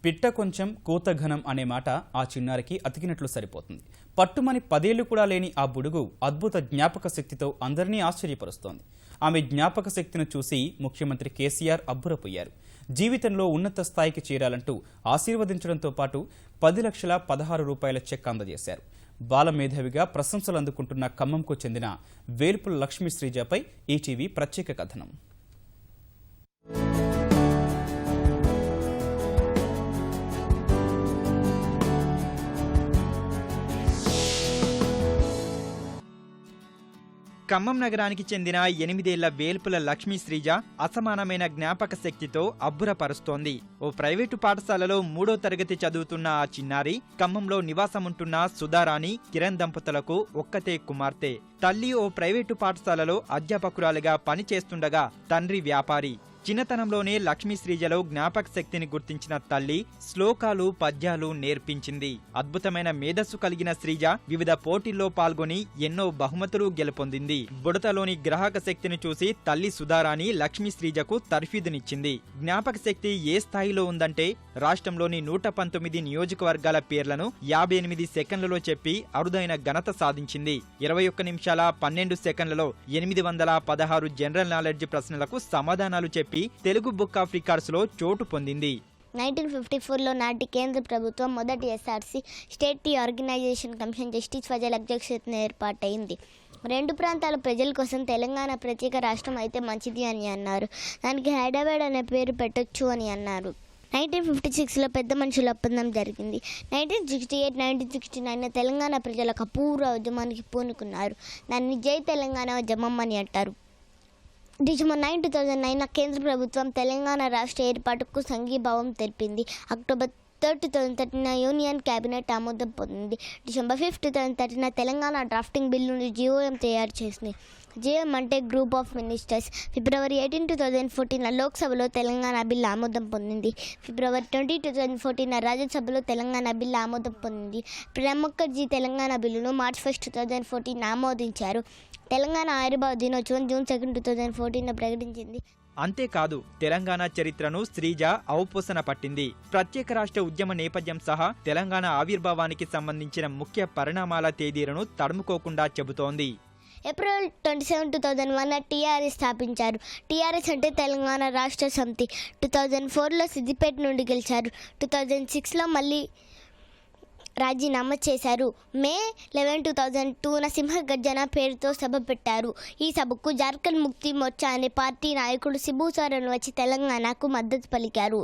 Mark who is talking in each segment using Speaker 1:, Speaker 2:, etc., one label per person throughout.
Speaker 1: పిట్ట కొంచెం కూత ఘనం అనే మాట ఆ చిన్నారికి అతికినట్లు సరిపోతుంది. పట్టుమని 10 ఏళ్లు కూడా లేని ఆ బుడుగు అద్భుత జ్ఞాపక శక్తితో అందరినీ ఆశ్చర్యపరుస్తోంది. ఆమె జ్ఞాపక శక్తిని చూసి ముఖ్యమంత్రి కేసీఆర్ అబ్బురపోయారు. జీవితంలో ఉన్నత స్థాయికి చేరాలంటూ ఆశీర్వదించడంతో పాటు 10,16,000 చెక్ అందజేశారు. బాలమేధావిగా ప్రశంసలు అందుకుంటున్న ఖమ్మంకు చెందిన వేల్పుల లక్ష్మీ శ్రీజపై ఈటీవీ ప్రత్యేక కథనం.
Speaker 2: ఖమ్మం నగరానికి చెందిన 8 ఏళ్ల వేల్పుల లక్ష్మీ శ్రీజ అసమానమైన జ్ఞాపక శక్తితో అబ్బురపరుస్తోంది. ఓ ప్రైవేటు పాఠశాలలో 3వ తరగతి చదువుతున్న ఆ చిన్నారి ఖమ్మంలో నివాసముంటున్న సుధారాణి, కిరణ్ దంపతులకు ఒక్కతే కుమార్తె. తల్లి ఓ ప్రైవేటు పాఠశాలలో అధ్యాపకురాలిగా పనిచేస్తుండగా తండ్రి వ్యాపారి. చిన్నతనంలోనే లక్ష్మీ శ్రీజలో జ్ఞాపక శక్తిని గుర్తించిన తల్లి శ్లోకాలు, పద్యాలు నేర్పించింది. అద్భుతమైన మేధస్సు కలిగిన శ్రీజ వివిధ పోటీల్లో పాల్గొని ఎన్నో బహుమతులు గెలుపొందింది. బుడతలోని గ్రాహక శక్తిని చూసి తల్లి సుధారాణి లక్ష్మీ శ్రీజకు తర్ఫీదునిచ్చింది. జ్ఞాపక శక్తి ఏ స్థాయిలో ఉందంటే రాష్ట్రంలోని 119 నియోజకవర్గాల పేర్లను 58 సెకండ్లలో చెప్పి అరుదైన ఘనత సాధించింది. 21 నిమిషాల 12 సెకండ్లలో 816 జనరల్ నాలెడ్జ్ ప్రశ్నలకు సమాధానాలు చెప్పి తెలుగు బుక్ ఆఫ్ రికార్డ్స్ లో చోటు పొందింది.
Speaker 3: 1954లో నాటి కేంద్ర ప్రభుత్వం మొదటి ఎస్ఆర్సీ స్టేట్ టీ ఆర్గనైజేషన్ కమిషన్ జస్టిస్ ఫజల్ అధ్యక్షతన ఏర్పాటైంది. 2 ప్రాంతాల ప్రజల కోసం తెలంగాణ ప్రత్యేక రాష్ట్రం అయితే మంచిది అని అన్నారు. దానికి హైదరాబాద్ అనే పేరు పెట్టొచ్చు అని అన్నారు. 1956లో పెద్ద మనుషుల ఒప్పందం జరిగింది. 1968, 1969 తెలంగాణ ప్రజలకు అపూర్వ ఉద్యమానికి పూనుకున్నారు. దాన్ని జై తెలంగాణ ఉద్యమం అని అంటారు. డిసెంబర్ 9, 2009 కేంద్ర ప్రభుత్వం తెలంగాణ రాష్ట్ర ఏర్పాటుకు సంఘీభావం తెలిపింది. అక్టోబర్ 3, 2013 యూనియన్ క్యాబినెట్ ఆమోదం పొందింది. డిసెంబర్ 5, 2013 తెలంగాణ డ్రాఫ్టింగ్ బిల్లును జీఓఎం తయారు చేసింది. జీఎం అంటే గ్రూప్ ఆఫ్ మినిస్టర్స్. ఫిబ్రవరి 18, 2014 లోక్సభలో తెలంగాణ బిల్లు ఆమోదం పొందింది. ఫిబ్రవరి 20, 2014 రాజ్యసభలో తెలంగాణ బిల్లు ఆమోదం పొందింది. ప్రణబ్ ముఖర్జీ తెలంగాణ బిల్లును మార్చి 1, 2014 ఆమోదించారు. తెలంగాణ ఆవిర్భావ దినోత్సవం జూన్ 2, 2014 ప్రకటించింది.
Speaker 2: అంతేకాదు తెలంగాణ చరిత్రను శ్రీజ అవపోసన పట్టింది. ప్రత్యేక రాష్ట్ర ఉద్యమ నేపథ్యం సహా తెలంగాణ ఆవిర్భావానికి సంబంధించిన ముఖ్య పరిణామాల తేదీలను తడుముకోకుండా చెబుతోంది.
Speaker 3: ఏప్రిల్ 27, 2001 టీఆర్ఎస్ స్థాపించారు. టీఆర్ఎస్ అంటే తెలంగాణ రాష్ట్ర సమితి. 2004లో సిద్దిపేట నుండి గెలిచారు. 2006లో మళ్ళీ రాజీనామా చేశారు. మే 11, 2002 సింహగర్జన పేరుతో సభ పెట్టారు. ఈ సభకు జార్ఖండ్ ముక్తి మోర్చా అనే పార్టీ నాయకుడు శిబు సోరెన్ వచ్చి తెలంగాణకు మద్దతు పలికారు.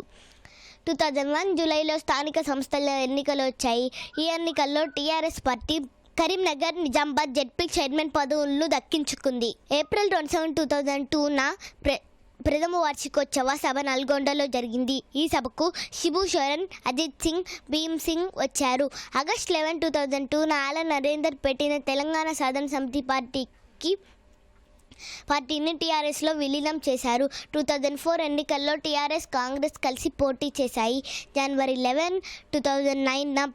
Speaker 3: 2001 జూలైలో స్థానిక సంస్థల ఎన్నికలు వచ్చాయి. ఈ ఎన్నికల్లో TRS party Karimnagar, Nizamabad ZP chairman పదవులను దక్కించుకుంది. ఏప్రిల్ 27, 2002 ప్రథమ వార్షికోత్సవ సభ నల్గొండలో జరిగింది. ఈ సభకు శిబు సోరెన్, అజిత్ సింగ్, భీమ్ సింగ్ వచ్చారు. ఆగస్టు 11, 2002 ఆల నరేందర్ పెట్టిన తెలంగాణ సాధన సమితి పార్టీని టీఆర్ఎస్లో విలీనం చేశారు. 2004 ఎన్నికల్లో టీఆర్ఎస్, కాంగ్రెస్ కలిసి పోటీ చేశాయి. జనవరి 11, 2009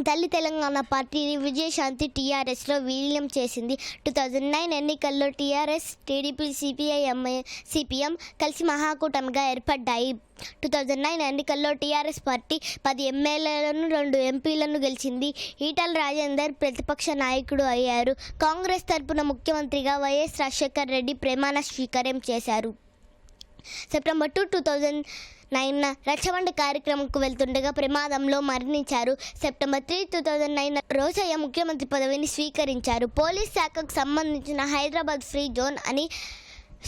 Speaker 3: తల్లి తెలంగాణ పార్టీని విజయశాంతి టీఆర్ఎస్లో విలీనం చేసింది. 2009 ఎన్నికల్లో టీఆర్ఎస్, టీడీపీ, సిపిఎం కలిసి మహాకూటమిగా ఏర్పడ్డాయి. 2009 ఎన్నికల్లో టీఆర్ఎస్ పార్టీ 10 ఎమ్మెల్యేలను, 2 ఎంపీలను గెలిచింది. ఈటల రాజేందర్ ప్రతిపక్ష నాయకుడు అయ్యారు. కాంగ్రెస్ తరపున ముఖ్యమంత్రిగా వైఎస్ రాజశేఖర్ రెడ్డి ప్రమాణ స్వీకారం చేశారు. సెప్టెంబర్ 2, 2009 రక్షబండ కార్యక్రమంకు వెళ్తుండగా ప్రమాదంలో మరణించారు. సెప్టెంబర్ 3, 2009 రోజయ్య ముఖ్యమంత్రి పదవిని స్వీకరించారు. పోలీస్ శాఖకు సంబంధించిన హైదరాబాద్ ఫ్రీ జోన్ అని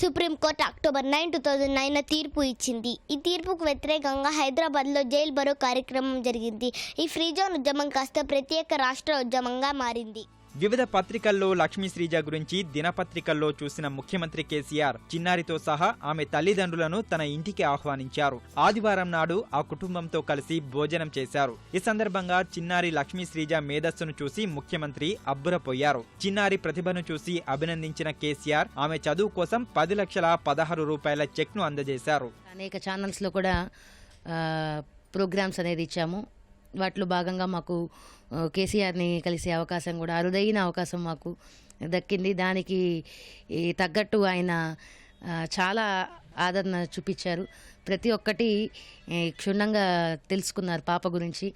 Speaker 3: సుప్రీంకోర్టు అక్టోబర్ 9, 2009 తీర్పు ఇచ్చింది. ఈ తీర్పుకు వ్యతిరేకంగా హైదరాబాద్లో జైల్ బరో కార్యక్రమం జరిగింది. ఈ ఫ్రీ జోన్ ఉద్యమం కాస్త ప్రత్యేక రాష్ట్ర ఉద్యమంగా మారింది.
Speaker 2: వివిధ పత్రికల్లో లక్ష్మీ శ్రీజ గురించి దినపత్రికల్లో చూసిన ముఖ్యమంత్రి కేసీఆర్ చిన్నారితో సహా ఆమె తల్లిదండ్రులను తన ఇంటికి ఆహ్వానించారు. ఆదివారం నాడు ఆ కుటుంబంతో కలిసి భోజనం చేశారు. ఈ సందర్భంగా చిన్నారి లక్ష్మీ శ్రీజ మేధస్సును చూసి ముఖ్యమంత్రి అబ్బురపోయారు. చిన్నారి ప్రతిభను చూసి అభినందించిన కేసీఆర్ ఆమె చదువు కోసం 10,16,000 చెక్ను అందజేశారు.
Speaker 4: అనేక ఛానల్స్ లో కూడా ప్రోగ్రామ్స్ అనేది ఇచ్చాము. వాటిలో భాగంగా మాకు కేసీఆర్ని కలిసే అవకాశం కూడా అరుదైన అవకాశం మాకు దక్కింది. దానికి తగ్గట్టు ఆయన చాలా ఆదరణ చూపించారు. ప్రతి ఒక్కటి క్షుణ్ణంగా తెలుసుకున్నారు పాప గురించి.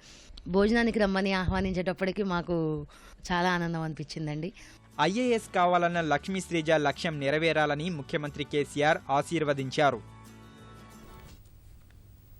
Speaker 4: భోజనానికి రమ్మని ఆహ్వానించేటప్పటికి మాకు చాలా ఆనందం అనిపించిందండి.
Speaker 2: ఐఏఎస్ కావాలన్న లక్ష్మీ శ్రీజ లక్ష్యం నెరవేరాలని ముఖ్యమంత్రి కేసీఆర్ ఆశీర్వదించారు.